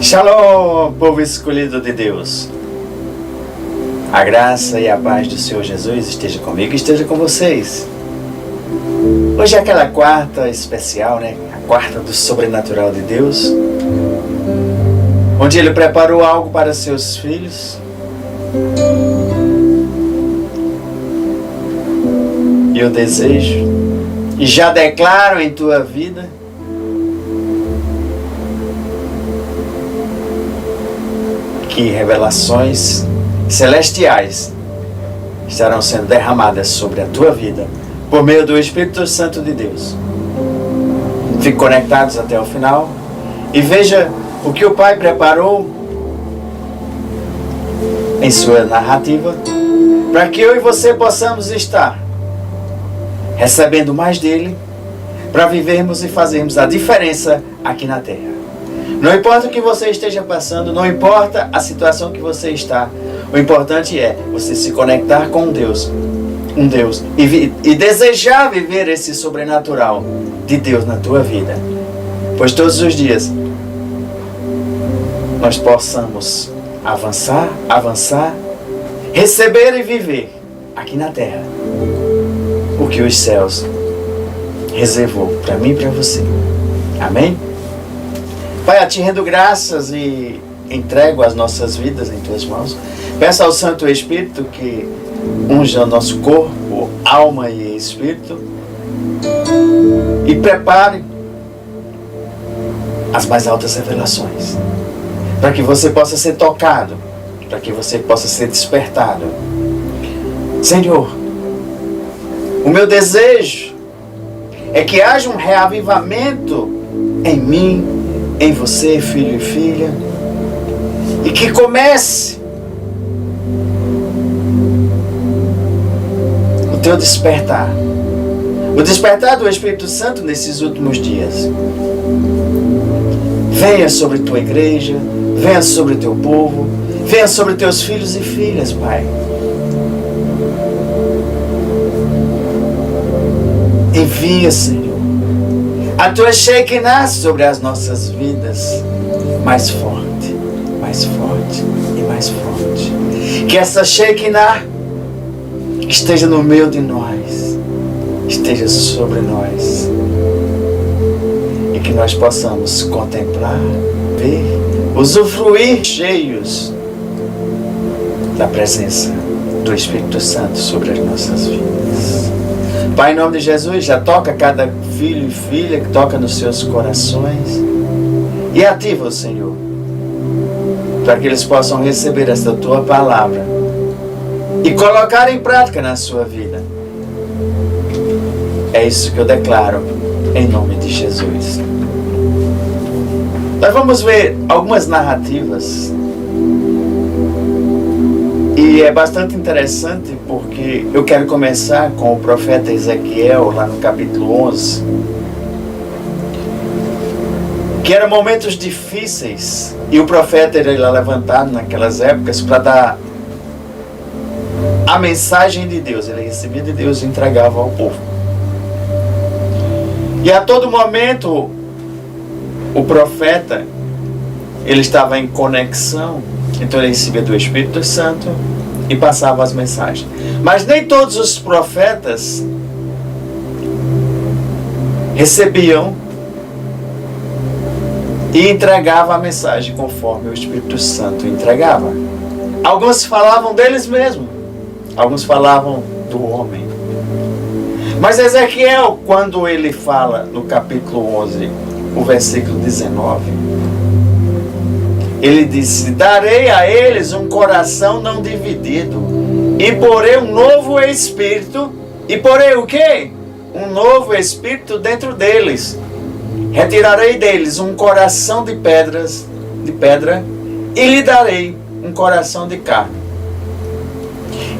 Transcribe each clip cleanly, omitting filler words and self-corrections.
Shalom, povo escolhido de Deus. A graça e a paz do Senhor Jesus esteja comigo e esteja com vocês. Hoje é aquela quarta especial, né? A quarta do sobrenatural de Deus, onde Ele preparou algo para seus filhos. E eu desejo, e já declaro em tua vida, que revelações celestiais estarão sendo derramadas sobre a tua vida por meio do Espírito Santo de Deus. Fique conectados até o final e veja o que o Pai preparou em sua narrativa para que eu e você possamos estar recebendo mais dele para vivermos e fazermos a diferença aqui na terra. Não importa o que você esteja passando, não importa a situação que você está, o importante é você se conectar com um Deus e desejar viver esse sobrenatural de Deus na tua vida. Pois todos os dias nós possamos avançar, receber e viver aqui na terra o que os céus reservou para mim e para você. Amém? Pai, eu te rendo graças e entrego as nossas vidas em tuas mãos. Peço ao Santo Espírito que unja o nosso corpo, alma e espírito e prepare as mais altas revelações para que você possa ser tocado, para que você possa ser despertado. Senhor, o meu desejo é que haja um reavivamento em mim, em você, filho e filha, e que comece o teu despertar, o despertar do Espírito Santo nesses últimos dias. Venha sobre tua igreja, venha sobre o teu povo, venha sobre teus filhos e filhas, Pai. Envia, Senhor, a tua Shekinah sobre as nossas vidas, mais forte e mais forte. Que essa Shekinah esteja no meio de nós, esteja sobre nós, e que nós possamos contemplar, ver, usufruir cheios da presença do Espírito Santo sobre as nossas vidas. Pai, em nome de Jesus, já toca cada filho e filha que toca nos seus corações e ativa, Senhor, para que eles possam receber esta tua palavra e colocar em prática na sua vida. É isso que eu declaro em nome de Jesus. Nós vamos ver algumas narrativas e é bastante interessante porque eu quero começar com o profeta Ezequiel, lá no capítulo 11, que eram momentos difíceis e o profeta era lá levantado naquelas épocas para dar a mensagem de Deus. Ele recebia de Deus e entregava ao povo. E a todo momento o profeta, ele estava em conexão, então ele recebia do Espírito Santo e passava as mensagens. Mas nem todos os profetas recebiam e entregavam a mensagem conforme o Espírito Santo entregava. Alguns falavam deles mesmos, alguns falavam do homem. Mas Ezequiel, quando ele fala no capítulo 11, o versículo 19, ele disse: darei a eles um coração não dividido, e porei um novo espírito, e porei o quê? Um novo espírito dentro deles. Retirarei deles um coração de pedra, e lhe darei um coração de carne.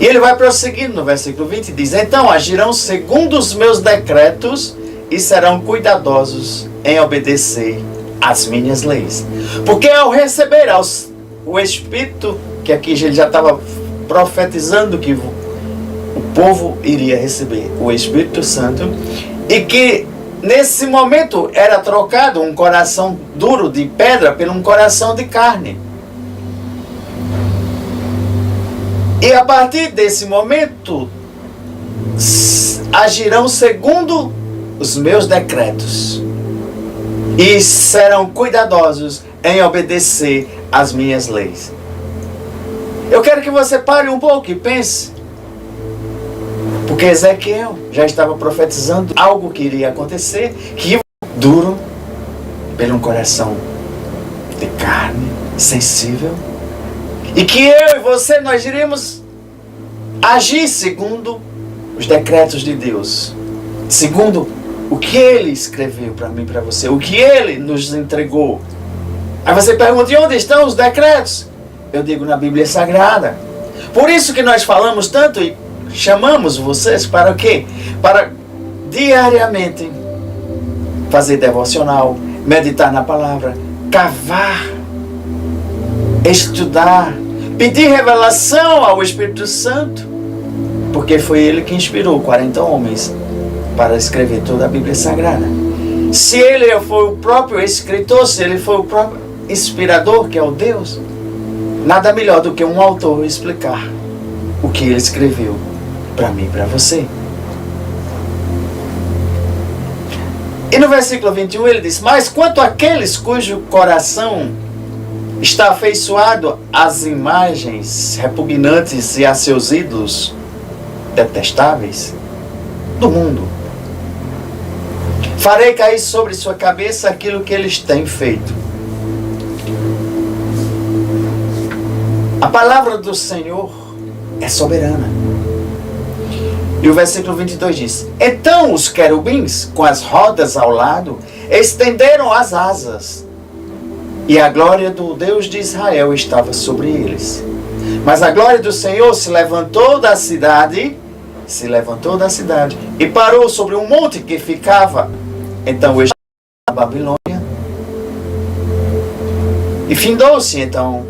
E ele vai prosseguindo no versículo 20 e diz: então agirão segundo os meus decretos e serão cuidadosos em obedecer as minhas leis. Porque ao receber o Espírito, que aqui ele já estava profetizando que o povo iria receber o Espírito Santo, e que nesse momento era trocado um coração duro de pedra por um coração de carne. E a partir desse momento, agirão segundo os meus decretos e serão cuidadosos em obedecer às minhas leis. Eu quero que você pare um pouco e pense, porque Ezequiel já estava profetizando algo que iria acontecer, que duro por um coração de carne, sensível, e que eu e você, nós iríamos agir segundo os decretos de Deus, segundo o que Ele escreveu para mim e para você, o que Ele nos entregou. Aí você pergunta, e onde estão os decretos? Eu digo, na Bíblia Sagrada. Por isso que nós falamos tanto e chamamos vocês para o quê? Para diariamente fazer devocional, meditar na palavra, cavar, estudar, pedir revelação ao Espírito Santo, porque foi ele que inspirou 40 homens para escrever toda a Bíblia Sagrada. Se ele foi o próprio escritor, se ele foi o próprio inspirador, que é o Deus, nada melhor do que um autor explicar o que ele escreveu para mim e para você. E no versículo 21 ele diz, mas quanto àqueles cujo coração está afeiçoado às imagens repugnantes e a seus ídolos detestáveis do mundo, farei cair sobre sua cabeça aquilo que eles têm feito. A palavra do Senhor é soberana. E o versículo 22 diz, então os querubins, com as rodas ao lado, estenderam as asas, e a glória do Deus de Israel estava sobre eles. Mas a glória do Senhor se levantou da cidade e parou sobre um monte que ficava então na Babilônia. E findou-se então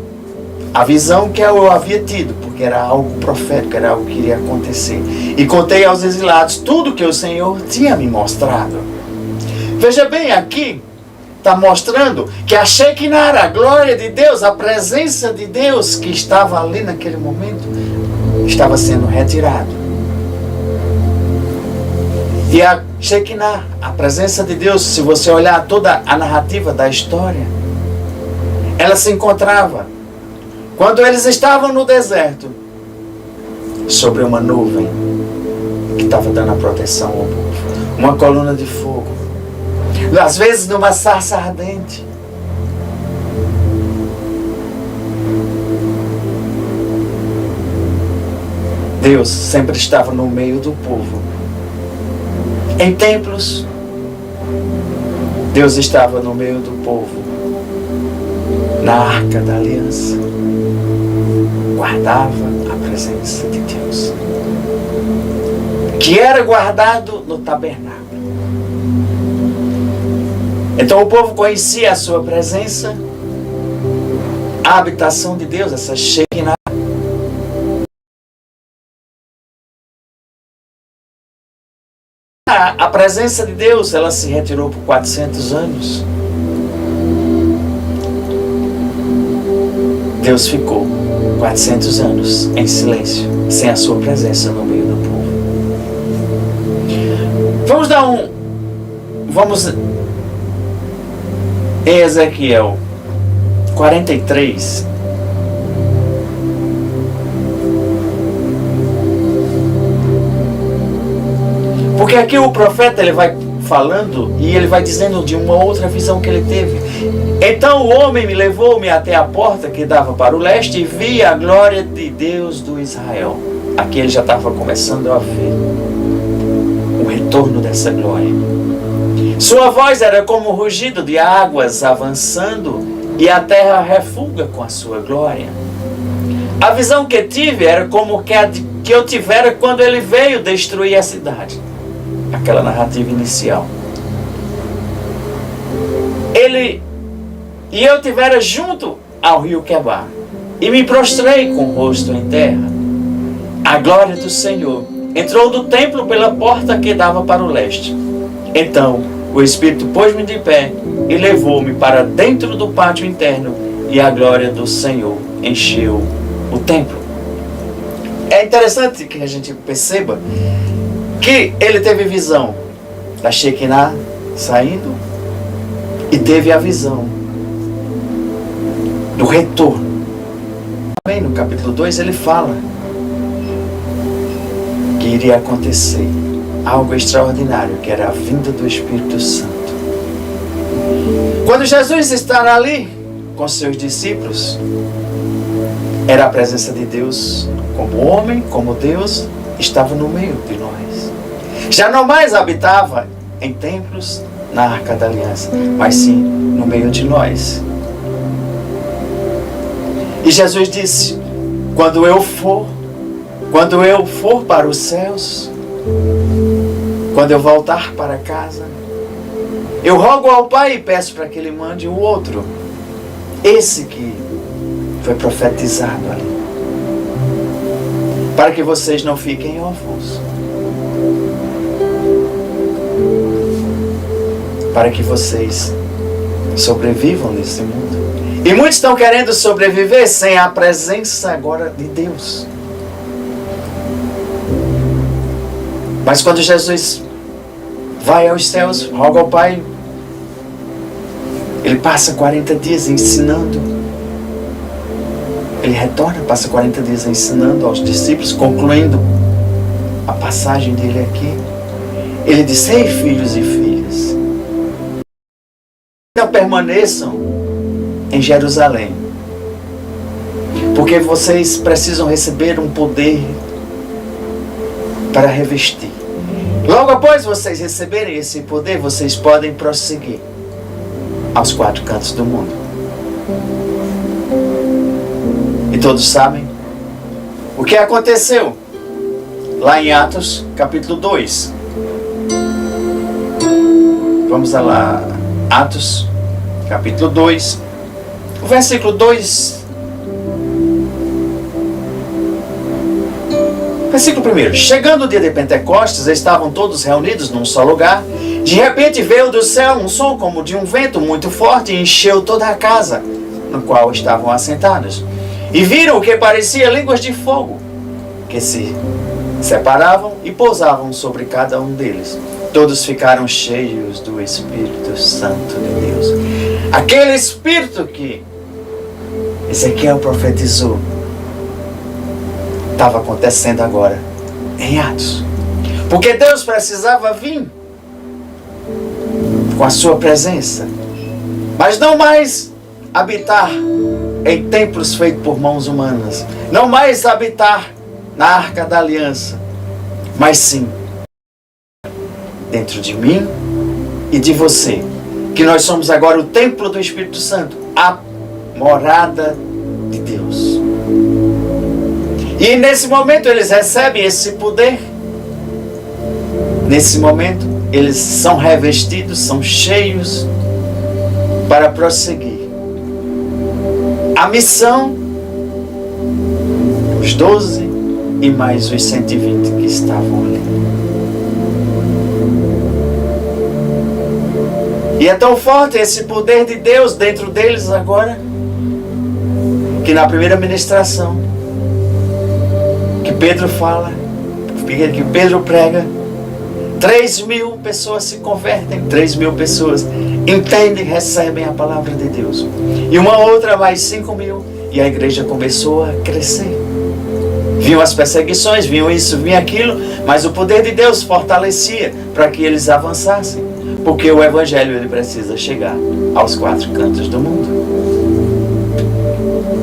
a visão que eu havia tido, porque era algo profético, era algo que iria acontecer. E contei aos exilados tudo que o Senhor tinha me mostrado. Veja bem, aqui está mostrando que a Shekinah, a glória de Deus, a presença de Deus que estava ali naquele momento, estava sendo retirado. E a Shekinah, a presença de Deus, se você olhar toda a narrativa da história, ela se encontrava quando eles estavam no deserto, sobre uma nuvem que estava dando a proteção ao povo, uma coluna de fogo, às vezes numa sarça ardente. Deus sempre estava no meio do povo. Em templos, Deus estava no meio do povo, na arca da aliança, guardava a presença de Deus, que era guardado no tabernáculo. Então o povo conhecia a sua presença, a habitação de Deus, essa Shekinah. A presença de Deus, ela se retirou por 400 anos. Deus ficou 400 anos em silêncio, sem a sua presença no meio do povo. Vamos em Ezequiel 43. Porque aqui o profeta ele vai falando e ele vai dizendo de uma outra visão que ele teve. Então o homem me levou-me até a porta que dava para o leste e vi a glória de Deus do Israel. Aqui ele já estava começando a ver o retorno dessa glória. Sua voz era como o rugido de águas avançando e a terra refuga com a sua glória. A visão que tive era como que eu tivera quando ele veio destruir a cidade. Aquela narrativa inicial. Eu tivera junto ao rio Quebar e me prostrei com o rosto em terra. A glória do Senhor entrou do templo pela porta que dava para o leste. Então O Espírito pôs-me de pé e levou-me para dentro do pátio interno, e a glória do Senhor encheu o templo. É interessante que a gente perceba que ele teve visão da Shekinah saindo e teve a visão do retorno. Também no capítulo 2 ele fala que iria acontecer algo extraordinário, que era a vinda do Espírito Santo. Quando Jesus estava ali com seus discípulos, era a presença de Deus como homem, como Deus, estava no meio de nós. Já não mais habitava em templos na Arca da Aliança, mas sim no meio de nós. E Jesus disse: quando eu for para os céus, quando eu voltar para casa, eu rogo ao Pai e peço para que Ele mande o outro, esse que foi profetizado ali, para que vocês não fiquem órfãos, para que vocês sobrevivam nesse mundo. E muitos estão querendo sobreviver sem a presença agora de Deus. Mas quando Jesus vai aos céus, roga ao Pai, ele passa 40 dias ensinando. Ele retorna, passa 40 dias ensinando aos discípulos, concluindo a passagem dele aqui. Ele diz: ei, filhos e filhas, não permaneçam em Jerusalém, porque vocês precisam receber um poder para revestir. Logo após vocês receberem esse poder, vocês podem prosseguir aos 4 cantos do mundo. E todos sabem o que aconteceu lá em Atos capítulo 2. Vamos lá, Atos capítulo 2, o versículo 2. Versículo 1. Chegando o dia de Pentecostes, estavam todos reunidos num só lugar. De repente veio do céu um som como de um vento muito forte e encheu toda a casa no qual estavam assentados. E viram o que parecia línguas de fogo, que se separavam e pousavam sobre cada um deles. Todos ficaram cheios do Espírito Santo de Deus. Aquele Espírito que Ezequiel profetizou estava acontecendo agora em Atos. Porque Deus precisava vir com a sua presença, mas não mais habitar em templos feitos por mãos humanas, não mais habitar na Arca da Aliança, mas sim dentro de mim e de você, que nós somos agora o templo do Espírito Santo, a morada de Deus. E nesse momento eles recebem esse poder. Nesse momento eles são revestidos, são cheios para prosseguir a missão. Os 12 e mais os 120 que estavam ali. E é tão forte esse poder de Deus dentro deles agora, que na primeira ministração que Pedro fala, que Pedro prega, 3.000 pessoas se convertem, 3.000 pessoas entendem, recebem a palavra de Deus. E uma outra mais 5.000, e a igreja começou a crescer. Vinham as perseguições, vinham isso, vinha aquilo, mas o poder de Deus fortalecia para que eles avançassem, porque o Evangelho ele precisa chegar aos 4 cantos do mundo.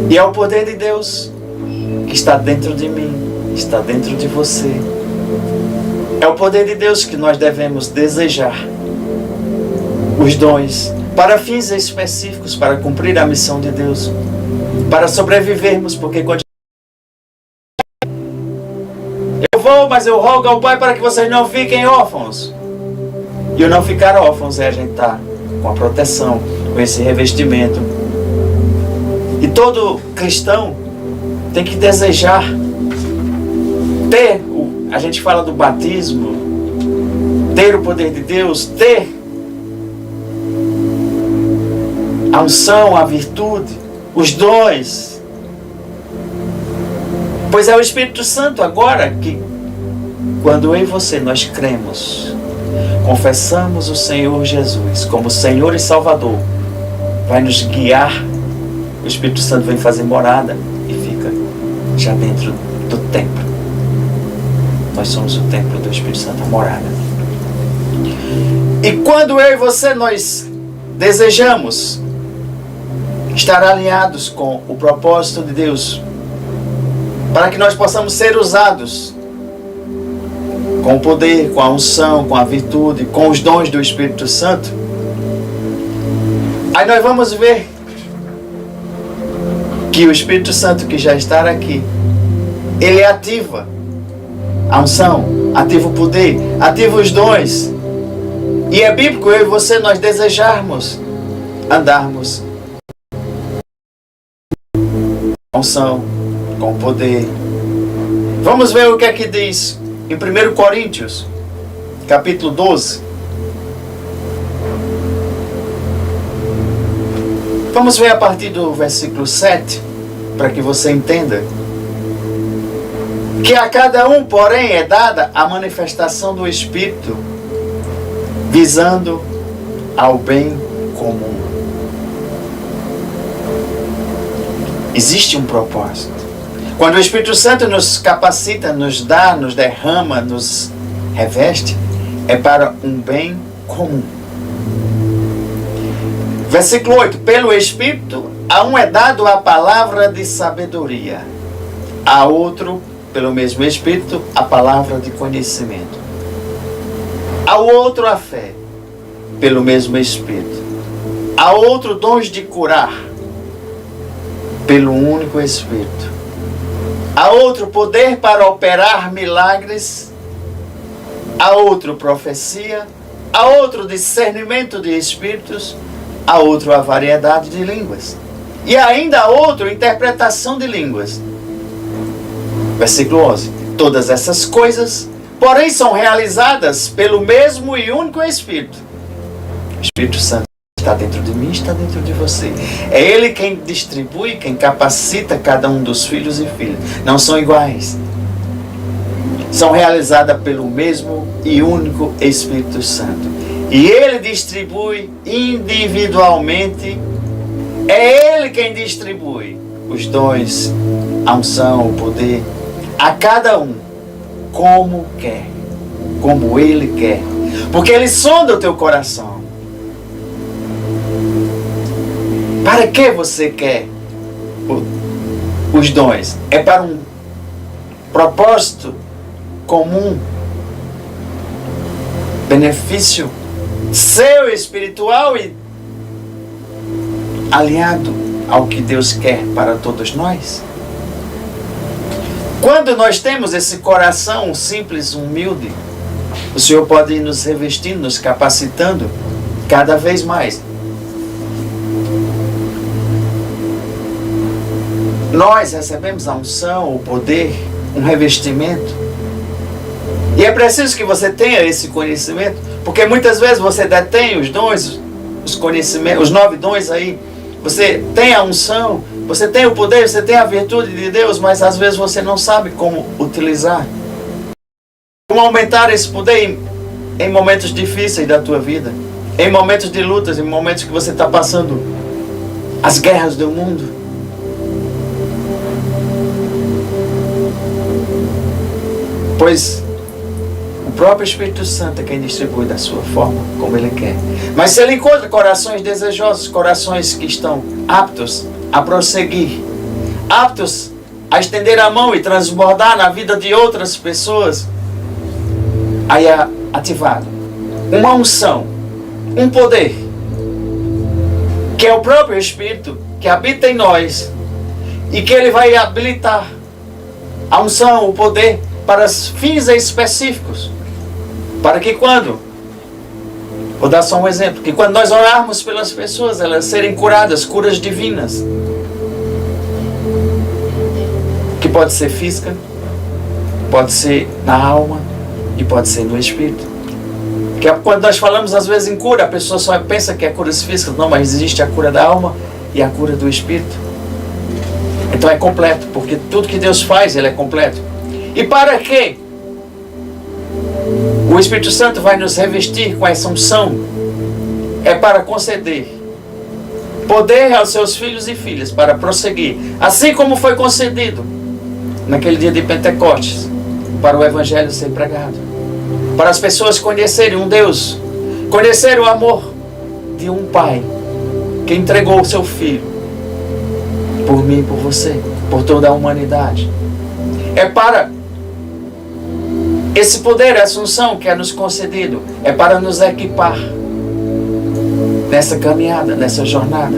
E é o poder de Deus que está dentro de mim, está dentro de você. É o poder de Deus que nós devemos desejar. Os dons para fins específicos, para cumprir a missão de Deus, para sobrevivermos, porque quando eu vou, mas eu rogo ao Pai para que vocês não fiquem órfãos. E o não ficar órfãos é a gente estar com a proteção, com esse revestimento. E todo cristão tem que desejar ter, a gente fala do batismo, ter o poder de Deus, ter a unção, a virtude, os dons. Pois é o Espírito Santo agora que, quando eu e você nós cremos, confessamos o Senhor Jesus como Senhor e Salvador, vai nos guiar. O Espírito Santo vem fazer morada e fica já dentro do templo. Nós somos o templo do Espírito Santo, a morada. E quando eu e você nós desejamos estar alinhados com o propósito de Deus, para que nós possamos ser usados com o poder, com a unção, com a virtude, com os dons do Espírito Santo, aí nós vamos ver que o Espírito Santo que já está aqui, ele ativa a unção, ativa o poder, ativa os dons. E é bíblico eu e você nós desejarmos andarmos com unção, com poder. Vamos ver o que é que diz em 1 Coríntios, capítulo 12. Vamos ver a partir do versículo 7, para que você entenda. Que a cada um, porém, é dada a manifestação do Espírito, visando ao bem comum. Existe um propósito. Quando o Espírito Santo nos capacita, nos dá, nos derrama, nos reveste, é para um bem comum. Versículo 8. Pelo Espírito, a um é dado a palavra de sabedoria, a outro, pelo mesmo Espírito, a palavra de conhecimento, ao outro a fé, pelo mesmo Espírito, a outro dons de curar, pelo único Espírito, a outro poder para operar milagres, a outro profecia, a outro discernimento de espíritos, a outro a variedade de línguas, e ainda a outro interpretação de línguas. Versículo 11. Todas essas coisas, porém, são realizadas pelo mesmo e único Espírito. O Espírito Santo está dentro de mim, está dentro de você. É Ele quem distribui, quem capacita cada um dos filhos e filhas. Não são iguais. São realizadas pelo mesmo e único Espírito Santo. E Ele distribui individualmente. É Ele quem distribui os dons, a unção, o poder, a cada um, como quer, como Ele quer. Porque Ele sonda o teu coração. Para que você quer os dons? É para um propósito comum, benefício seu espiritual e alinhado ao que Deus quer para todos nós. Quando nós temos esse coração simples, humilde, o Senhor pode ir nos revestindo, nos capacitando cada vez mais. Nós recebemos a unção, o poder, um revestimento. E é preciso que você tenha esse conhecimento, porque muitas vezes você detém os dons, os conhecimentos, os 9 dons aí. Você tem a unção, você tem o poder, você tem a virtude de Deus, mas às vezes você não sabe como utilizar. Como aumentar esse poder em momentos difíceis da tua vida, em momentos de lutas, em momentos que você está passando as guerras do mundo. Pois o próprio Espírito Santo é quem distribui da sua forma, como Ele quer. Mas se Ele encontra corações desejosos, corações que estão aptos a prosseguir, aptos a estender a mão e transbordar na vida de outras pessoas, aí é ativado uma unção, um poder, que é o próprio Espírito que habita em nós e que Ele vai habilitar a unção, o poder para fins específicos, para que quando, vou dar só um exemplo, que quando nós orarmos pelas pessoas, elas serem curadas, curas divinas, que pode ser física, pode ser na alma e pode ser no espírito, Que quando nós falamos às vezes em cura, a pessoa só pensa que é cura física. Não, mas existe a cura da alma e a cura do espírito. Então é completo, porque tudo que Deus faz, Ele é completo. E para quê? O Espírito Santo vai nos revestir com essa unção. É para conceder poder aos seus filhos e filhas para prosseguir, assim como foi concedido naquele dia de Pentecostes, para o Evangelho ser pregado, para as pessoas conhecerem um Deus, conhecer o amor de um Pai que entregou o seu Filho por mim e por você, por toda a humanidade. É para esse poder, essa unção que é nos concedido, é para nos equipar nessa caminhada, nessa jornada.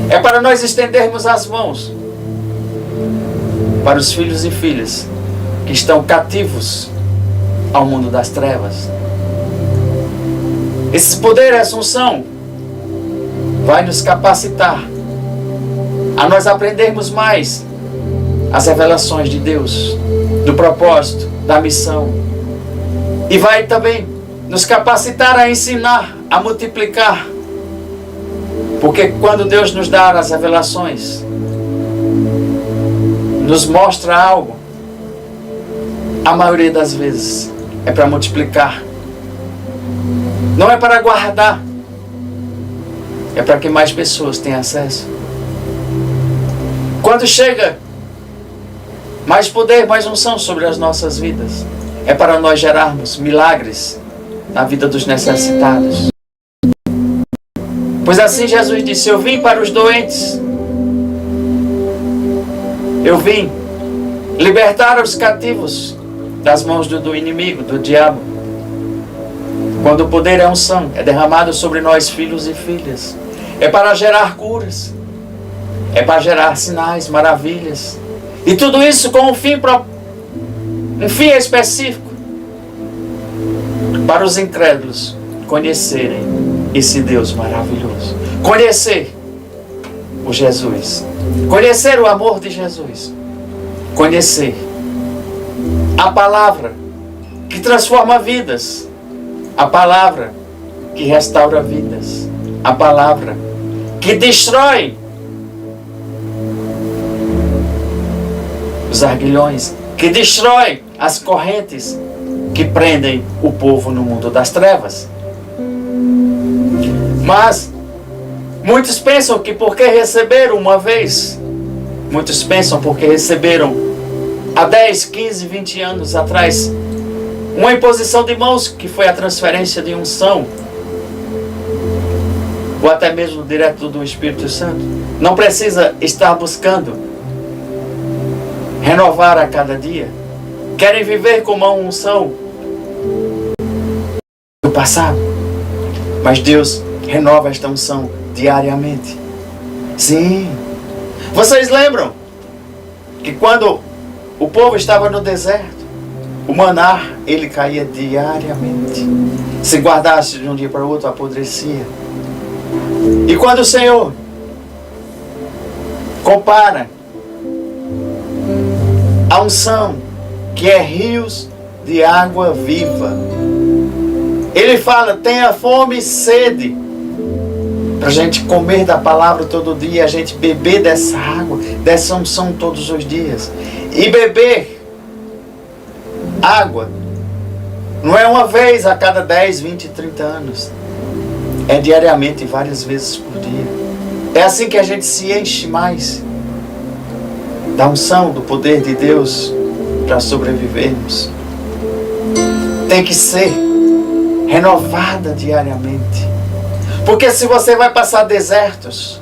É para nós estendermos as mãos para os filhos e filhas que estão cativos ao mundo das trevas. Esse poder, essa unção, vai nos capacitar a nós aprendermos mais as revelações de Deus, do propósito, da missão. E vai também nos capacitar a ensinar, a multiplicar. Porque quando Deus nos dá as revelações, nos mostra algo, a maioria das vezes é para multiplicar. Não é para guardar. É para que mais pessoas tenham acesso. Quando chega mais poder, mais unção sobre as nossas vidas, é para nós gerarmos milagres na vida dos necessitados. Pois assim Jesus disse: eu vim para os doentes. Eu vim libertar os cativos das mãos do inimigo, do diabo. Quando o poder é unção, é derramado sobre nós, filhos e filhas. É para gerar curas. É para gerar sinais, maravilhas. E tudo isso com um fim específico. Para os incrédulos conhecerem esse Deus maravilhoso. Conhecer o Jesus. Conhecer o amor de Jesus. Conhecer a palavra que transforma vidas. A palavra que restaura vidas. A palavra que destrói os arguilhões, que destrói as correntes que prendem o povo no mundo das trevas. Mas muitos pensam que porque receberam uma vez, muitos pensam porque receberam há 10, 15, 20 anos atrás uma imposição de mãos, que foi a transferência de unção, ou até mesmo direto do Espírito Santo, não precisa estar buscando renovar a cada dia. Querem viver com uma unção do passado, mas Deus renova esta unção diariamente. Sim. Vocês lembram que quando o povo estava no deserto, o maná, ele caía diariamente. Se guardasse de um dia para o outro, apodrecia. E quando o Senhor compara a unção, que é rios de água viva, Ele fala: tenha fome e sede, para a gente comer da palavra todo dia, a gente beber dessa água, dessa unção todos os dias. E beber água não é uma vez a cada 10, 20, 30 anos. É diariamente, várias vezes por dia. É assim que a gente se enche mais da unção, do poder de Deus para sobrevivermos. Tem que ser renovada diariamente. Porque se você vai passar desertos,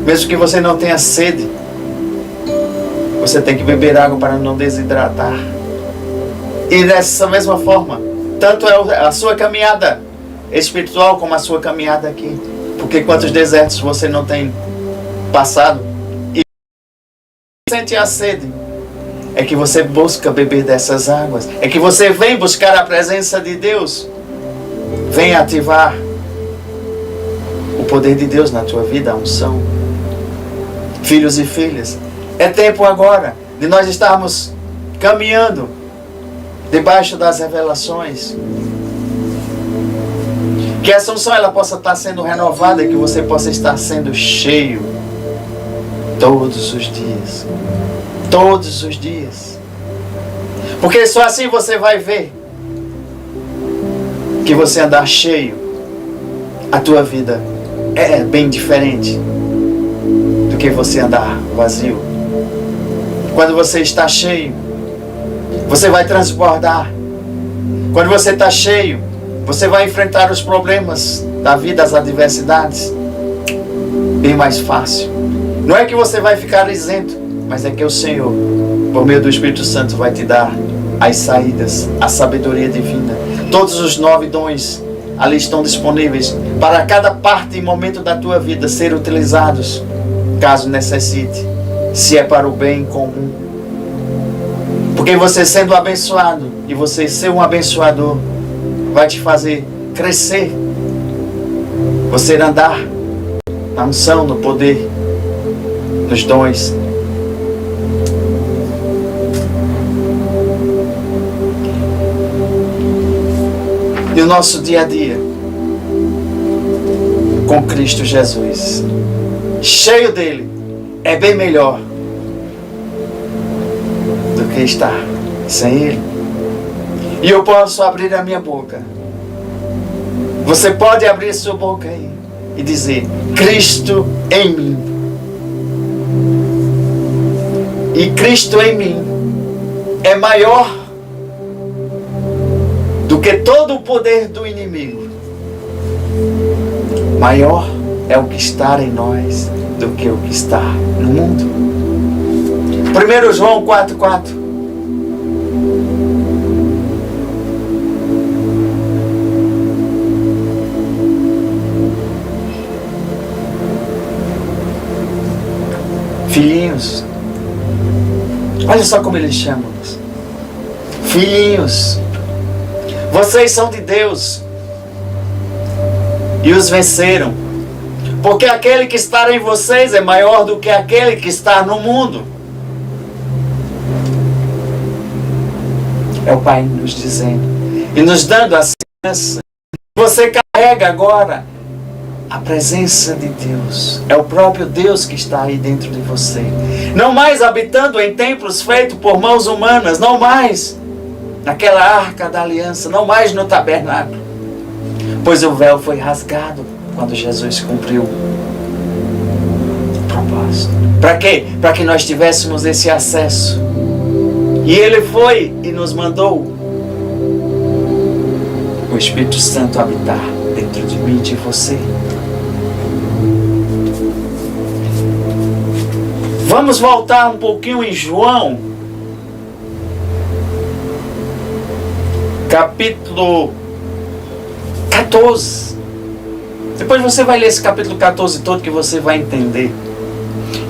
mesmo que você não tenha sede, você tem que beber água para não desidratar. E dessa mesma forma, tanto é a sua caminhada espiritual como a sua caminhada aqui. Porque quantos desertos você não tem passado e sente a sede, é que você busca beber dessas águas, é que você vem buscar a presença de Deus, vem ativar o poder de Deus na tua vida, a unção. Filhos e filhas, é tempo agora de nós estarmos caminhando debaixo das revelações. Que essa unção ela possa estar sendo renovada e que você possa estar sendo cheio todos os dias. Todos os dias. Porque só assim você vai ver que você andar cheio, a tua vida é bem diferente do que você andar vazio. Quando você está cheio, você vai transbordar. Quando você está cheio, você vai enfrentar os problemas da vida, as adversidades, bem mais fácil. Não é que você vai ficar isento, mas é que o Senhor, por meio do Espírito Santo, vai te dar as saídas, a sabedoria divina. Todos os 9 dons ali estão disponíveis para cada parte e momento da tua vida ser utilizados, caso necessite, se é para o bem comum. Porque você sendo abençoado e você ser um abençoador vai te fazer crescer, você andar na unção, no poder, nos dons. E o nosso dia a dia com Cristo Jesus, cheio dele, é bem melhor do que estar sem ele. E eu posso abrir a minha boca. Você pode abrir sua boca aí e dizer: Cristo em mim. E Cristo em mim é maior do que todo o poder do inimigo. Maior é o que está em nós do que o que está no mundo. 1 João 4,4. Filhinhos, olha só como ele chama-nos. Filhinhos, vocês são de Deus e os venceram, porque aquele que está em vocês é maior do que aquele que está no mundo. É o Pai nos dizendo e nos dando a segurança. Você carrega agora a presença de Deus. É o próprio Deus que está aí dentro de você. Não mais habitando em templos feitos por mãos humanas, não mais naquela arca da aliança, não mais no tabernáculo, pois o véu foi rasgado quando Jesus cumpriu o propósito. Para quê? Para que nós tivéssemos esse acesso. E ele foi e nos mandou o Espírito Santo habitar dentro de mim e de você. Vamos voltar um pouquinho em João, capítulo 14. Depois você vai ler esse capítulo 14 todo que você vai entender.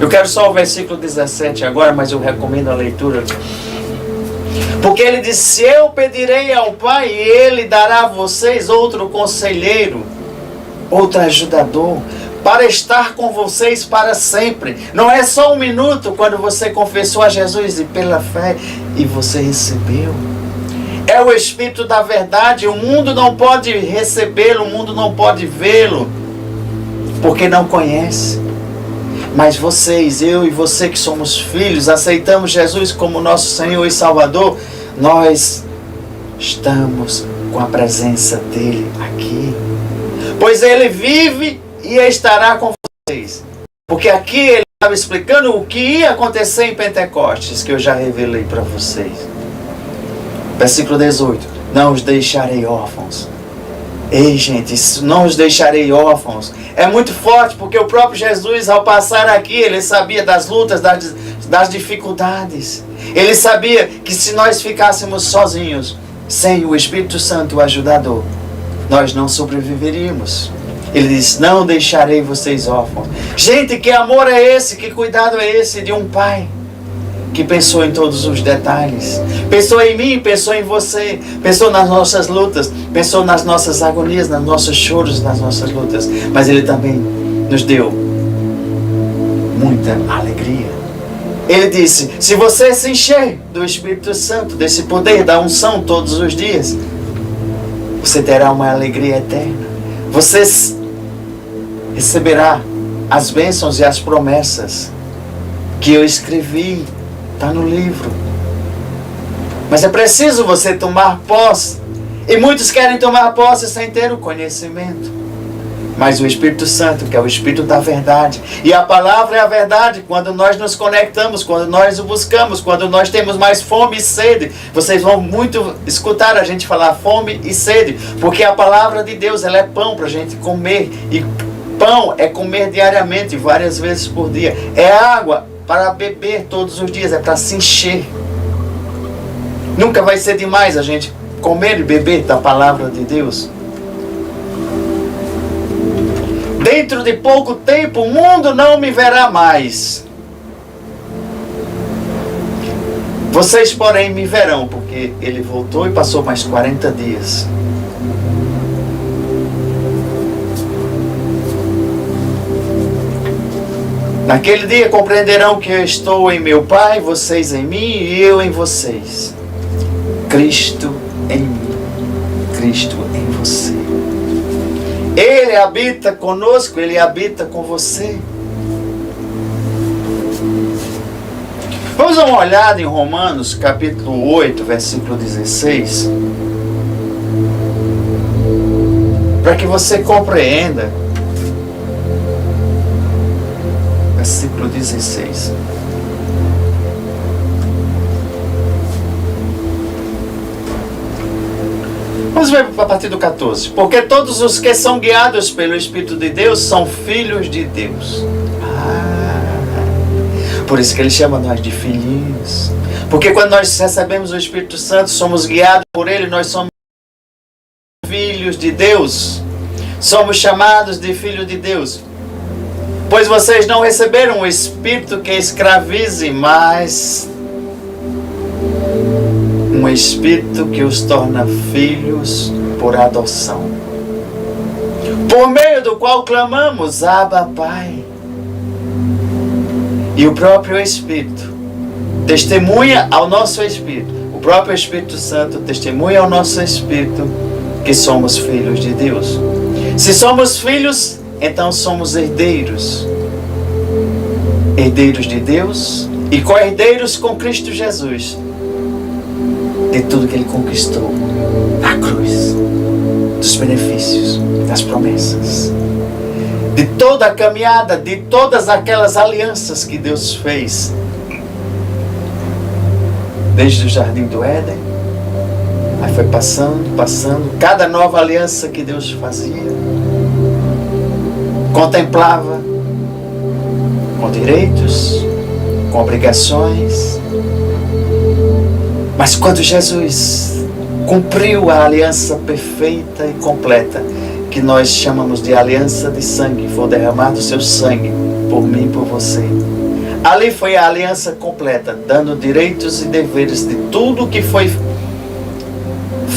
Eu quero só o versículo 17 agora, mas eu recomendo a leitura. Porque ele disse: eu pedirei ao Pai e ele dará a vocês outro conselheiro, outro ajudador, para estar com vocês para sempre. Não é só um minuto quando você confessou a Jesus e pela fé e você recebeu. É o Espírito da verdade. O mundo não pode recebê-lo, o mundo não pode vê-lo, porque não conhece. Mas vocês, eu e você que somos filhos, aceitamos Jesus como nosso Senhor e Salvador, nós estamos com a presença dele aqui. Pois ele vive e estará com vocês. Porque aqui ele estava explicando o que ia acontecer em Pentecostes, que eu já revelei para vocês. Versículo 18. Não os deixarei órfãos. Ei, gente, não os deixarei órfãos. É muito forte, porque o próprio Jesus, ao passar aqui, ele sabia das lutas, das dificuldades. Ele sabia que se nós ficássemos sozinhos, sem o Espírito Santo, o ajudador, nós não sobreviveríamos. Ele diz: não deixarei vocês órfãos. Gente, que amor é esse? Que cuidado é esse de um pai que pensou em todos os detalhes? Pensou em mim, pensou em você, pensou nas nossas lutas, pensou nas nossas agonias, nos nossos choros, nas nossas lutas. Mas ele também nos deu muita alegria. Ele disse: se você se encher do Espírito Santo, desse poder da unção todos os dias, você terá uma alegria eterna. Você receberá as bênçãos e as promessas que eu escrevi, está no livro. Mas é preciso você tomar posse. E muitos querem tomar posse sem ter o conhecimento. Mas o Espírito Santo, que é o Espírito da verdade, e a palavra é a verdade, quando nós nos conectamos, quando nós o buscamos, quando nós temos mais fome e sede. Vocês vão muito escutar a gente falar fome e sede, porque a palavra de Deus, ela é pão para a gente comer, e pão é comer diariamente, várias vezes por dia. É água para beber todos os dias, é para se encher. Nunca vai ser demais a gente comer e beber da palavra de Deus. Dentro de pouco tempo o mundo não me verá mais. Vocês, porém, me verão, porque ele voltou e passou mais 40 dias. Naquele dia compreenderão que eu estou em meu Pai, vocês em mim e eu em vocês. Cristo em mim, Cristo em você. Ele habita conosco, Ele habita com você. Vamos dar uma olhada em Romanos, capítulo 8, versículo 16. Para que você compreenda. Versículo 16. Vamos ver a partir do 14. Porque todos os que são guiados pelo Espírito de Deus são filhos de Deus. Por isso que ele chama nós de filhinhos. Porque quando nós recebemos o Espírito Santo, somos guiados por ele, nós somos filhos de Deus. Somos chamados de filho de Deus. Pois vocês não receberam o Espírito que escravize, mas um Espírito que os torna filhos por adoção, por meio do qual clamamos, Abba, Pai. E o próprio Espírito testemunha ao nosso Espírito, o próprio Espírito Santo testemunha ao nosso Espírito que somos filhos de Deus. Se somos filhos, então somos herdeiros. Herdeiros de Deus e co-herdeiros com Cristo Jesus. De tudo que Ele conquistou na cruz. Dos benefícios, das promessas. De toda a caminhada, de todas aquelas alianças que Deus fez. Desde o Jardim do Éden. Aí foi passando. Cada nova aliança que Deus fazia. Contemplava. Com direitos. Com obrigações. Mas quando Jesus cumpriu a aliança perfeita e completa, que nós chamamos de aliança de sangue, foi derramado o seu sangue por mim e por você. Ali foi a aliança completa, dando direitos e deveres de tudo que foi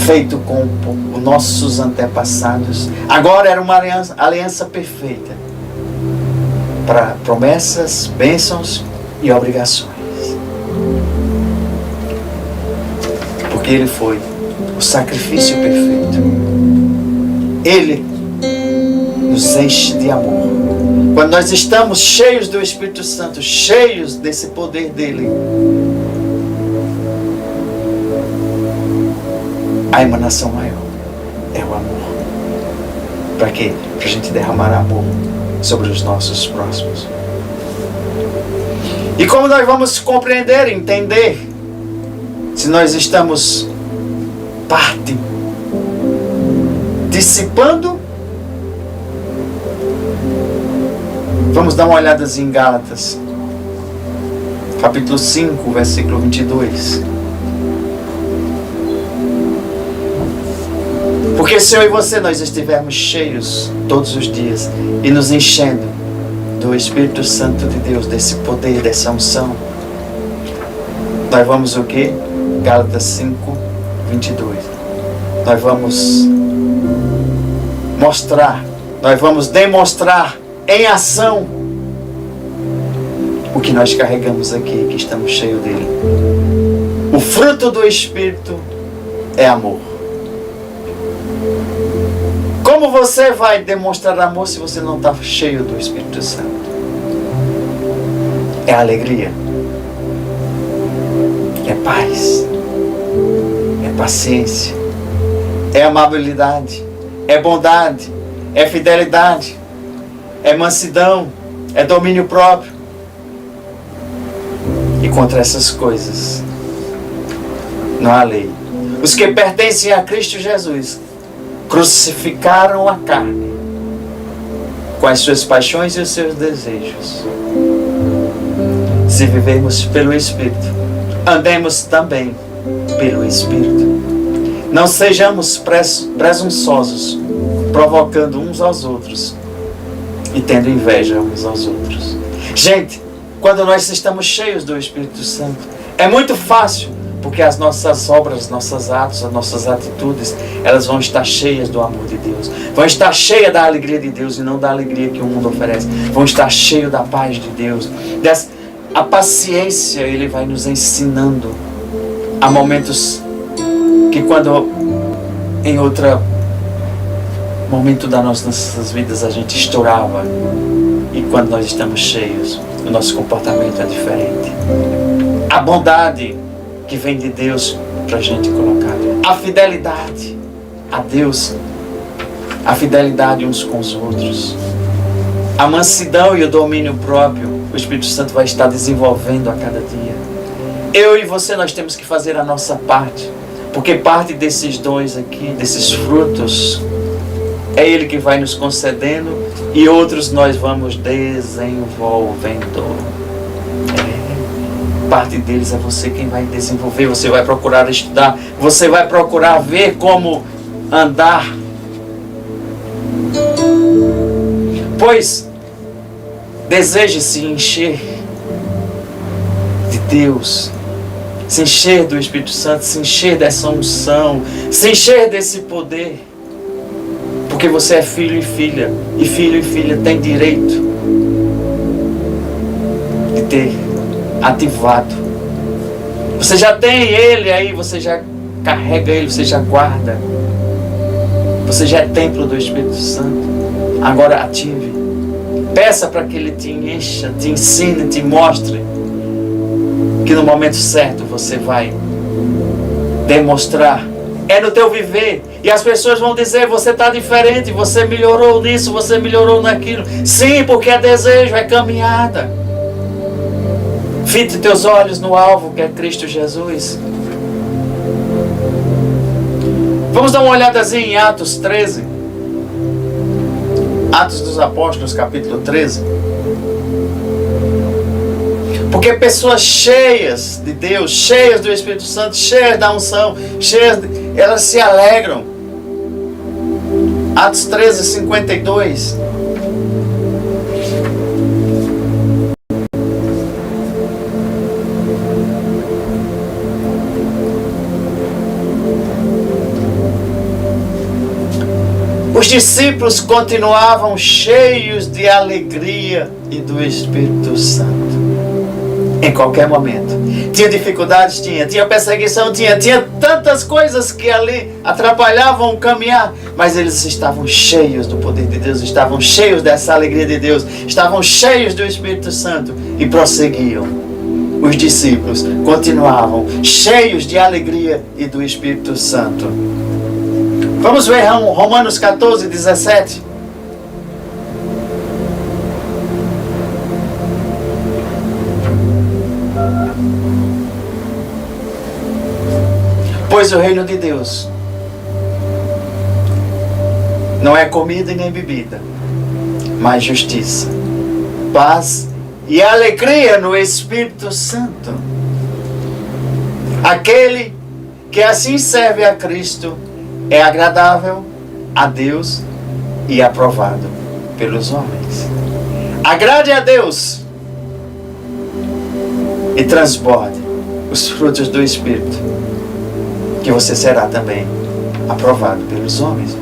feito com os nossos antepassados. Agora era uma aliança perfeita para promessas, bênçãos e obrigações. Porque Ele foi o sacrifício perfeito. Ele nos enche de amor. Quando nós estamos cheios do Espírito Santo, cheios desse poder dele, a emanação maior é o amor. Para quê? Para a gente derramar amor sobre os nossos próximos. E como nós vamos compreender, entender, se nós estamos participando, vamos dar uma olhada em Gálatas, capítulo 5, versículo 22. Porque se eu e você nós estivermos cheios todos os dias e nos enchendo do Espírito Santo de Deus, desse poder, dessa unção, nós vamos o quê? Gálatas 5, 22. Nós vamos mostrar, nós vamos demonstrar em ação o que nós carregamos aqui, que estamos cheios dele. O fruto do Espírito é amor. Como você vai demonstrar amor se você não está cheio do Espírito Santo? É alegria, é paz, é paciência, é amabilidade, é bondade, é fidelidade, é mansidão, é domínio próprio. E contra essas coisas não há lei. Os que pertencem a Cristo Jesus crucificaram a carne com as suas paixões e os seus desejos. Se vivermos pelo Espírito, andemos também pelo Espírito. Não sejamos presunçosos, provocando uns aos outros e tendo inveja uns aos outros. Gente, quando nós estamos cheios do Espírito Santo, é muito fácil, porque as nossas obras, nossos atos, as nossas atitudes, elas vão estar cheias do amor de Deus. Vão estar cheias da alegria de Deus e não da alegria que o mundo oferece. Vão estar cheias da paz de Deus. A paciência, Ele vai nos ensinando. Há momentos que quando em outro momento das nossas vidas a gente estourava. E quando nós estamos cheios, o nosso comportamento é diferente. A bondade que vem de Deus para a gente colocar. A fidelidade a Deus. A fidelidade uns com os outros. A mansidão e o domínio próprio. O Espírito Santo vai estar desenvolvendo a cada dia. Eu e você, nós temos que fazer a nossa parte. Porque parte desses dons aqui, desses frutos, é Ele que vai nos concedendo. E outros nós vamos desenvolvendo. Parte deles é você quem vai desenvolver. Você vai procurar estudar. Você vai procurar ver como andar. Pois deseje se encher de Deus, se encher do Espírito Santo, se encher dessa unção, se encher desse poder. Porque você é filho e filha. E filho e filha tem direito de ter ativado. Você já tem Ele aí, você já carrega Ele, você já guarda. Você já é templo do Espírito Santo. Agora ative. Peça para que Ele te encha, te ensine, te mostre que no momento certo você vai demonstrar. É no teu viver. E as pessoas vão dizer, você está diferente, você melhorou nisso, você melhorou naquilo. Sim, porque é desejo, é caminhada. Fite teus olhos no alvo, que é Cristo Jesus. Vamos dar uma olhadazinha em Atos 13. Atos dos Apóstolos, capítulo 13. Porque pessoas cheias de Deus, cheias do Espírito Santo, cheias da unção, elas se alegram. Atos 13, 52. Os discípulos continuavam cheios de alegria e do Espírito Santo. Em qualquer momento. Tinha dificuldades? Tinha perseguição? Tinha tantas coisas que ali atrapalhavam o caminhar. Mas eles estavam cheios do poder de Deus, estavam cheios dessa alegria de Deus, estavam cheios do Espírito Santo e prosseguiam. Os discípulos continuavam cheios de alegria e do Espírito Santo. Vamos ver Romanos 14, 17. Pois o reino de Deus não é comida e nem bebida, mas justiça, paz e alegria no Espírito Santo. Aquele que assim serve a Cristo é agradável a Deus e aprovado pelos homens. Agrade a Deus e transborde os frutos do Espírito, que você será também aprovado pelos homens.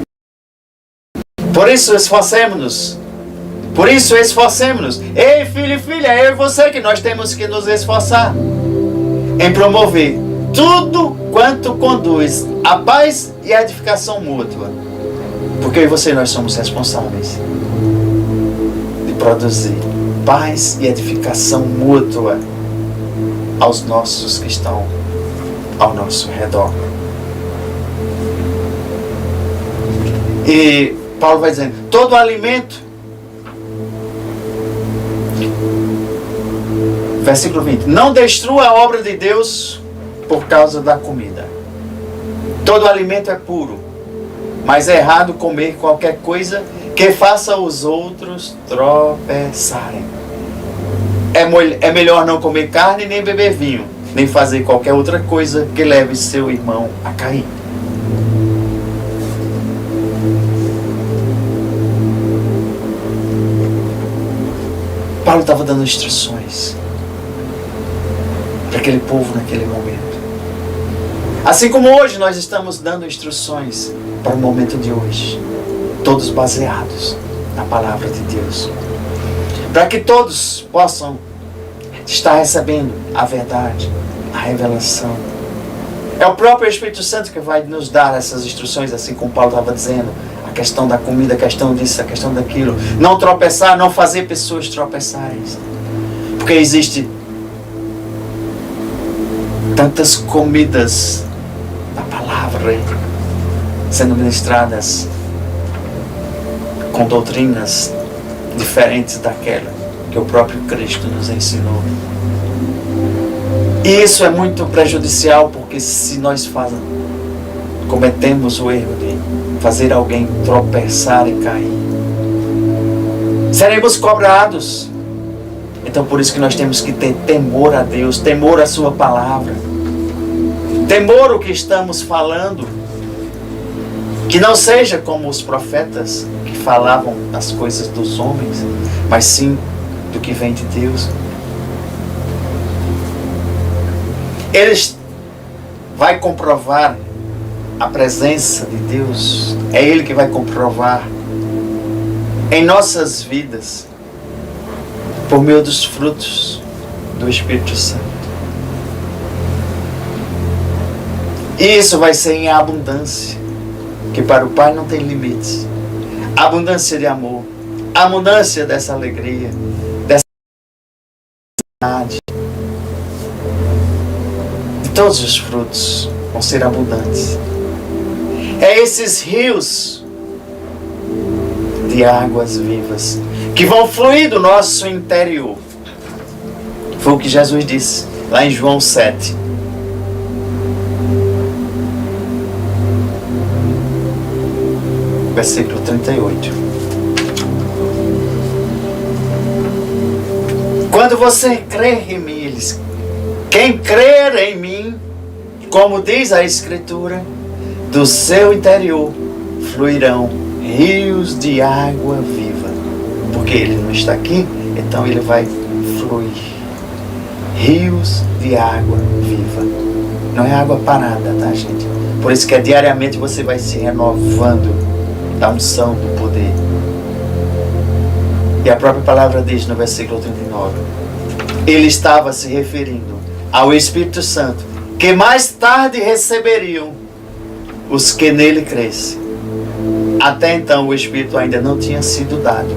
Por isso esforcemos-nos. Por isso esforcemos-nos. Ei, filho e filha, eu e você que nós temos que nos esforçar em promover tudo quanto conduz à paz e à edificação mútua. Porque eu e você, nós somos responsáveis de produzir paz e edificação mútua aos nossos que estão ao nosso redor. E Paulo vai dizendo, todo alimento, versículo 20, não destrua a obra de Deus por causa da comida. Todo alimento é puro, mas é errado comer qualquer coisa que faça os outros tropeçarem. É melhor não comer carne, nem beber vinho, nem fazer qualquer outra coisa que leve seu irmão a cair. Paulo estava dando instruções para aquele povo naquele momento. Assim como hoje nós estamos dando instruções para o momento de hoje, todos baseados na palavra de Deus, para que todos possam estar recebendo a verdade, a revelação. É o próprio Espírito Santo que vai nos dar essas instruções, assim como Paulo estava dizendo, a questão da comida, a questão disso, a questão daquilo. Não tropeçar, não fazer pessoas tropeçarem. Porque existe tantas comidas da palavra sendo ministradas com doutrinas diferentes daquela que o próprio Cristo nos ensinou. E isso é muito prejudicial, porque se nós cometemos o erro de fazer alguém tropeçar e cair, seremos cobrados. Então por isso que nós temos que ter temor a Deus, temor à sua palavra, temor ao que estamos falando, que não seja como os profetas que falavam as coisas dos homens, mas sim do que vem de Deus. Eles vai comprovar a presença de Deus, é Ele que vai comprovar em nossas vidas por meio dos frutos do Espírito Santo. E isso vai ser em abundância, que para o Pai não tem limites. Abundância de amor, abundância dessa alegria, dessa felicidade. De todos os frutos vão ser abundantes. É esses rios de águas vivas que vão fluir do nosso interior. Foi o que Jesus disse lá em João 7. Versículo 38. Quando você crer em mim, quem crer em mim, como diz a Escritura, do seu interior fluirão rios de água viva. Porque ele não está aqui, então ele vai fluir. Rios de água viva. Não é água parada, tá, gente? Por isso que diariamente você vai se renovando da unção do poder. E a própria palavra diz no versículo 39, ele estava se referindo ao Espírito Santo, que mais tarde receberiam os que nele crescem. Até então o Espírito ainda não tinha sido dado,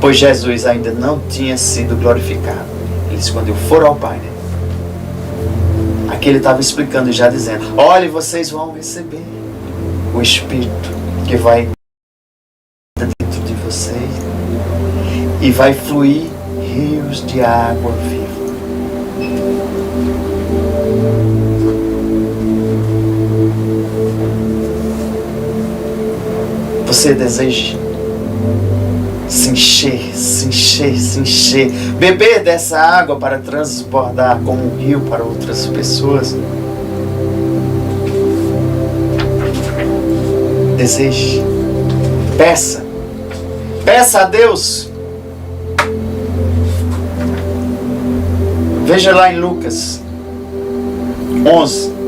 pois Jesus ainda não tinha sido glorificado. Ele disse, quando eu for ao Pai, né? Aqui ele estava explicando e já dizendo, olha, vocês vão receber o Espírito que vai dentro de vocês e vai fluir rios de água viva. Você deseja se encher, se encher, se encher, beber dessa água para transbordar como um rio para outras pessoas? Deseje, peça, peça a Deus. Veja lá em Lucas 11.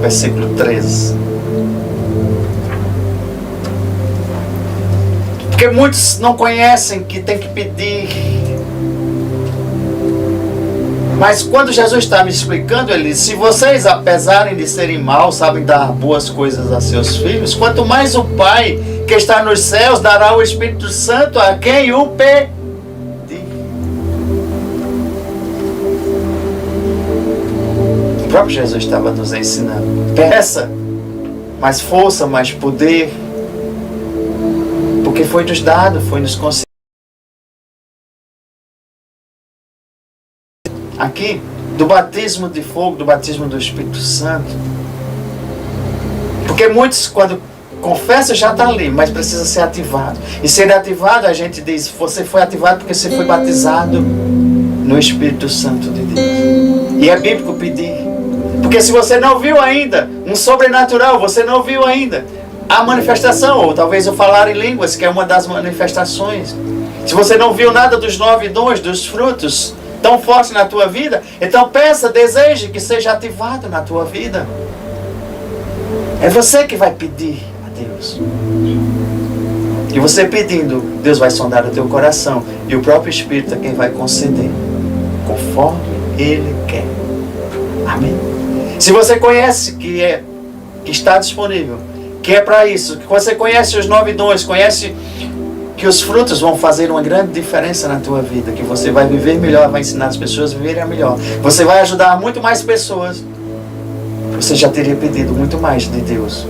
Versículo 13. Porque Porque muitos não conhecem que tem que pedir. Mas quando Jesus está me explicando, ele disse: se vocês, apesar de serem maus, sabem dar boas coisas a seus filhos, quanto mais o Pai que está nos céus dará o Espírito Santo a quem o pedir. O próprio Jesus estava nos ensinando: peça mais força, mais poder, porque foi nos dado, foi nos concedido. Aqui, do batismo de fogo, do batismo do Espírito Santo. Porque muitos, quando confessam, já está ali, mas precisa ser ativado. E ser ativado, a gente diz: você foi ativado porque você foi batizado no Espírito Santo de Deus. E é bíblico pedir. Porque se você não viu ainda um sobrenatural, você não viu ainda a manifestação, ou talvez o falar em línguas, que é uma das manifestações. Se você não viu nada dos 9 dons, dos frutos tão forte na tua vida, então peça, deseje que seja ativado na tua vida. É você que vai pedir a Deus. E você pedindo, Deus vai sondar o teu coração, e o próprio Espírito é quem vai conceder, conforme Ele quer. Amém? Se você conhece que está disponível, que é para isso, que você conhece os 9 dons, conhece que os frutos vão fazer uma grande diferença na tua vida, que você vai viver melhor, vai ensinar as pessoas a viverem melhor, você vai ajudar muito mais pessoas, você já teria pedido muito mais de Deus,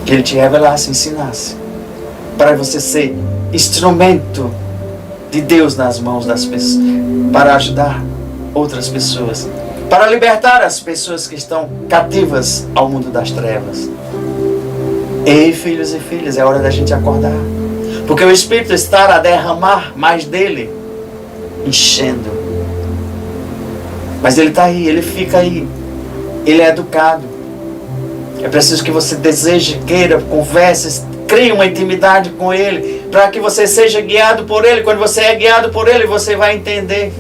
que Ele te revelasse, ensinasse, para você ser instrumento de Deus nas mãos das pessoas, para ajudar outras pessoas, para libertar as pessoas que estão cativas ao mundo das trevas. Ei, filhos e filhas, é hora da gente acordar. Porque o Espírito está a derramar mais dele, enchendo. Mas ele está aí, ele fica aí. Ele é educado. É preciso que você deseje, queira, converse, crie uma intimidade com ele, para que você seja guiado por ele. Quando você é guiado por ele, você vai entender.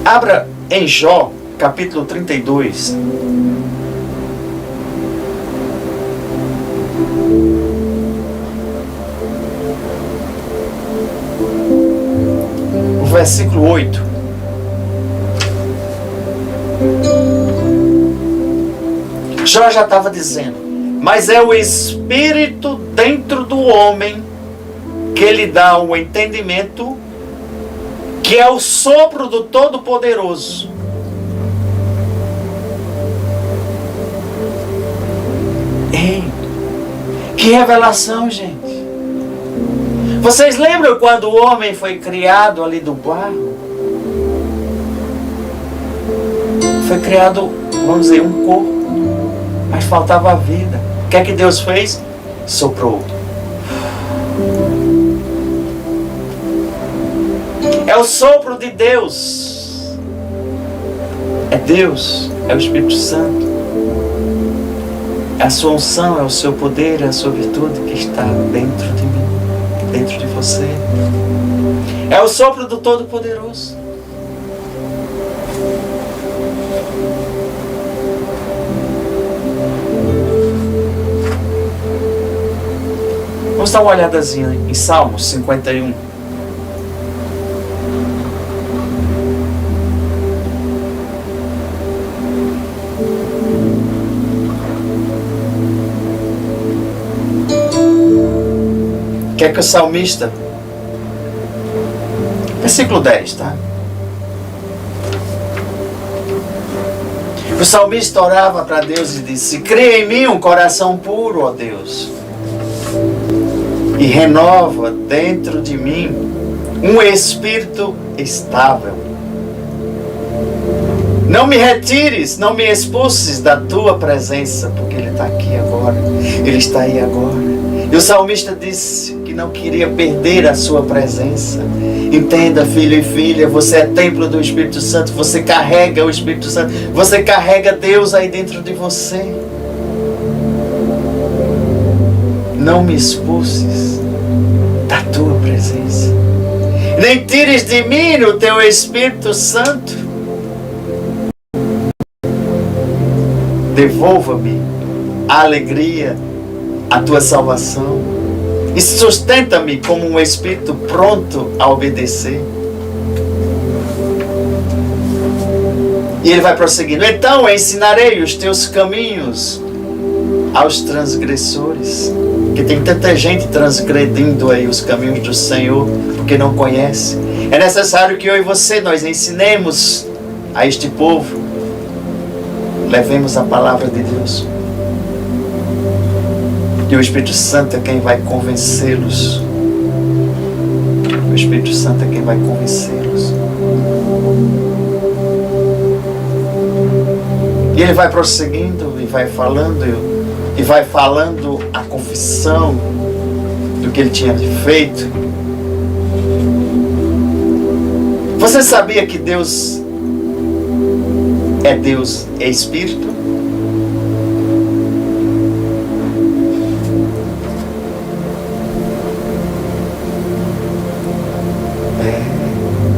Abra em Jó, capítulo 32. O versículo 8. Jó já estava dizendo: mas é o Espírito dentro do homem que lhe dá o entendimento, que é o sopro do Todo-Poderoso. Ei, que revelação, gente! Vocês lembram quando o homem foi criado ali do barro? Foi criado, vamos dizer, um corpo, mas faltava a vida. O que é que Deus fez? Soprou. É o sopro de Deus. É Deus, é o Espírito Santo. É a sua unção, é o seu poder, é a sua virtude que está dentro de mim, dentro de você. É o sopro do Todo-Poderoso. Vamos dar uma olhadazinha em Salmos 51. O que é que o salmista, versículo 10, tá? O salmista orava para Deus e disse: cria em mim um coração puro, ó Deus, e renova dentro de mim um espírito estável. Não me retires, não me expulses da tua presença, porque Ele está aqui agora, Ele está aí agora. E o salmista disse que não queria perder a sua presença. Entenda, filho e filha, você é templo do Espírito Santo, você carrega o Espírito Santo, você carrega Deus aí dentro de você. Não me expulses da tua presença, nem tires de mim o teu Espírito Santo. Devolva-me a alegria, a tua salvação. E sustenta-me como um espírito pronto a obedecer. E ele vai prosseguindo. Então ensinarei os teus caminhos aos transgressores. Que tem tanta gente transgredindo aí os caminhos do Senhor, porque não conhece. É necessário que eu e você, nós ensinemos a este povo. Levemos a palavra de Deus. E o Espírito Santo é quem vai convencê-los. O Espírito Santo é quem vai convencê-los. E ele vai prosseguindo e vai falando a confissão do que ele tinha feito. Você sabia que Deus é Espírito?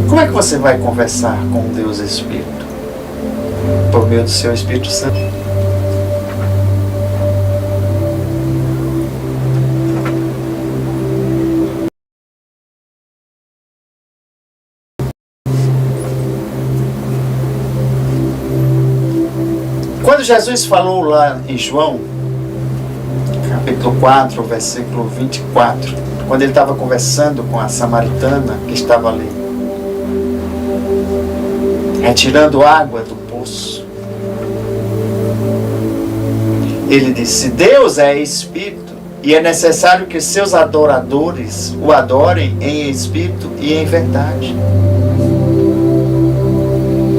Como é que você vai conversar com Deus Espírito? Por meio do seu Espírito Santo. Quando Jesus falou lá em João, capítulo 4, versículo 24, quando ele estava conversando com a samaritana que estava ali, retirando água do poço, ele disse: Deus é Espírito e é necessário que seus adoradores o adorem em Espírito e em verdade.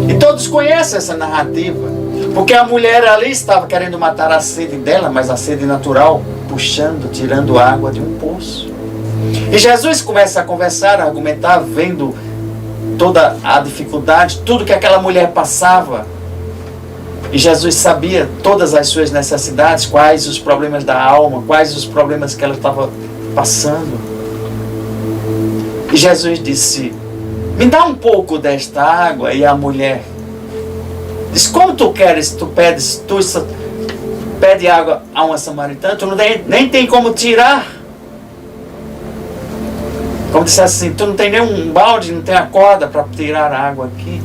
E todos conhecem essa narrativa, porque a mulher ali estava querendo matar a sede dela, mas a sede natural, puxando, tirando água de um poço. E Jesus começa a conversar, a argumentar, vendo toda a dificuldade, tudo que aquela mulher passava. E Jesus sabia todas as suas necessidades, quais os problemas da alma, quais os problemas que ela estava passando. E Jesus disse: me dá um pouco desta água. E a mulher disse: como tu queres? Tu pede água a uma samaritana, tu nem tem como tirar. Como disse assim: tu não tem nem um balde, não tem a corda para tirar a água aqui.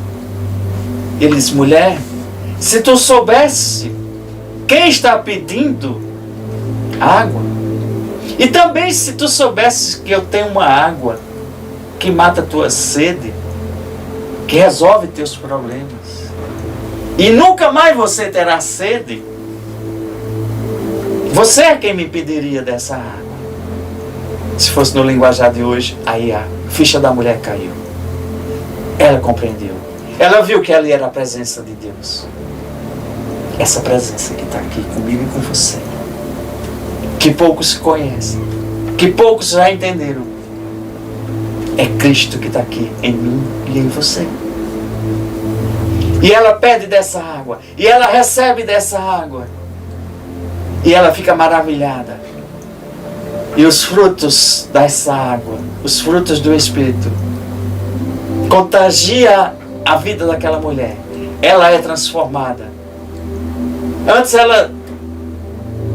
E ele disse: mulher, se tu soubesse quem está pedindo água, e também se tu soubesses que eu tenho uma água que mata a tua sede, que resolve teus problemas, e nunca mais você terá sede, você é quem me pediria dessa água. Se fosse no linguajar de hoje, aí a ficha da mulher caiu. Ela compreendeu. Ela viu que ali era a presença de Deus. Essa presença que está aqui comigo e com você. Que poucos conhecem. Que poucos já entenderam. É Cristo que está aqui em mim e em você. E ela pede dessa água. E ela recebe dessa água. E ela fica maravilhada. E os frutos dessa água, os frutos do Espírito, contagia a vida daquela mulher. Ela é transformada. Antes ela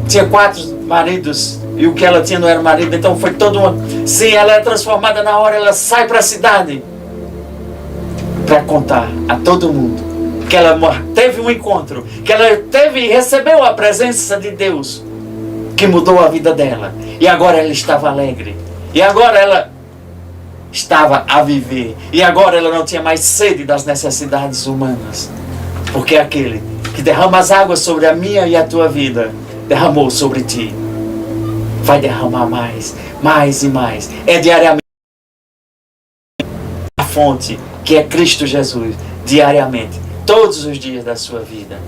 tinha 4 maridos e o que ela tinha não era marido, então foi toda uma... Sim, ela é transformada na hora, ela sai para a cidade para contar a todo mundo que ela teve um encontro, que ela teve e recebeu a presença de Deus, que mudou a vida dela. E agora ela estava alegre. E agora ela estava a viver. E agora ela não tinha mais sede das necessidades humanas. Porque aquele que derrama as águas sobre a minha e a tua vida, derramou sobre ti. Vai derramar mais, mais e mais. É diariamente a fonte, que é Cristo Jesus, diariamente, todos os dias da sua vida.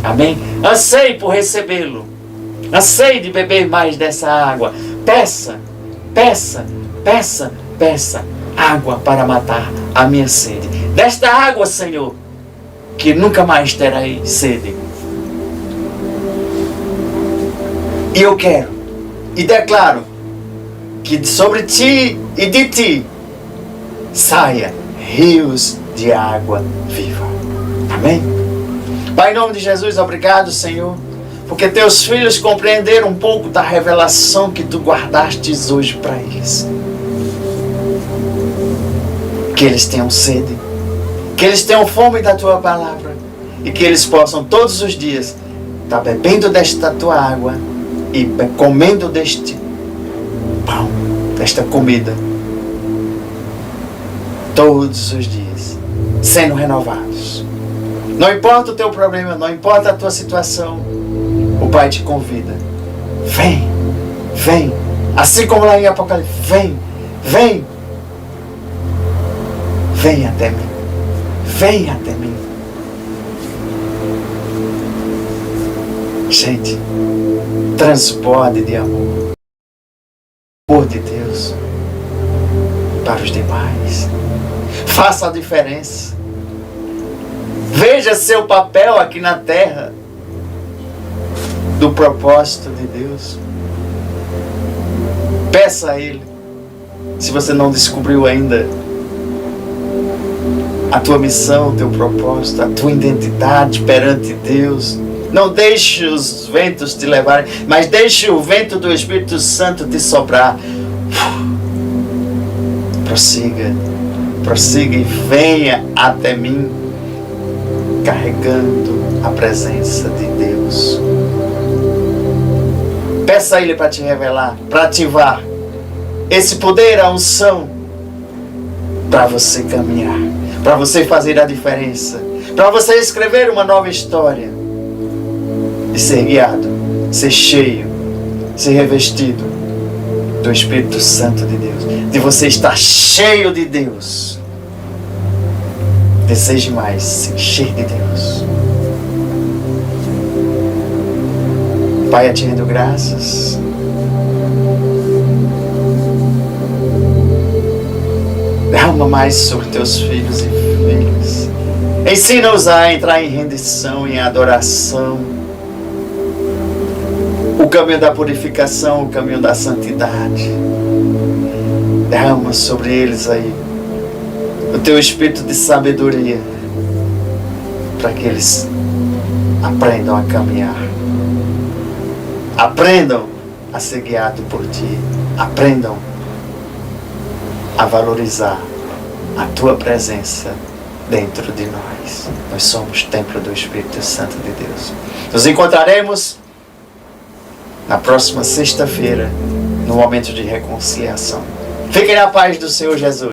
Amém? Anseie por recebê-lo. Anseie de beber mais dessa água. Peça, peça, peça, peça água para matar a minha sede. Desta água, Senhor, que nunca mais terei sede. E eu quero e declaro que sobre ti e de ti saia rios de água viva. Amém? Pai, em nome de Jesus, obrigado, Senhor, porque teus filhos compreenderam um pouco da revelação que tu guardastes hoje para eles. Que eles tenham sede, que eles tenham fome da tua palavra e que eles possam todos os dias estar bebendo desta tua água e comendo deste pão, desta comida, todos os dias, sendo renovados. Não importa o teu problema, não importa a tua situação, o Pai te convida. Vem, vem, assim como lá em Apocalipse, vem, vem. Vem até mim. Vem até mim. Gente, transborde de amor. Amor de Deus para os demais. Faça a diferença. Veja seu papel aqui na terra do propósito de Deus. Peça a Ele, se você não descobriu ainda a tua missão, o teu propósito, a tua identidade perante Deus. Não deixe os ventos te levarem, mas deixe o vento do Espírito Santo te soprar. Prossiga, prossiga e venha até mim, carregando a presença de Deus. Peça a Ele para te revelar, para ativar esse poder, a unção, para você caminhar, para você fazer a diferença, para você escrever uma nova história e ser guiado, ser cheio, ser revestido do Espírito Santo de Deus, de você estar cheio de Deus. Deseje mais se encher de Deus. Pai, eu te rendo graças. Derrama mais sobre teus filhos e filhas. Ensina-os a entrar em rendição, em adoração. O caminho da purificação, o caminho da santidade. Derrama sobre eles aí o teu espírito de sabedoria, para que eles aprendam a caminhar. Aprendam a ser guiados por ti. Aprendam a valorizar a tua presença dentro de nós. Nós somos templo do Espírito Santo de Deus. Nos encontraremos na próxima sexta-feira, no momento de reconciliação. Fiquem na paz do Senhor Jesus.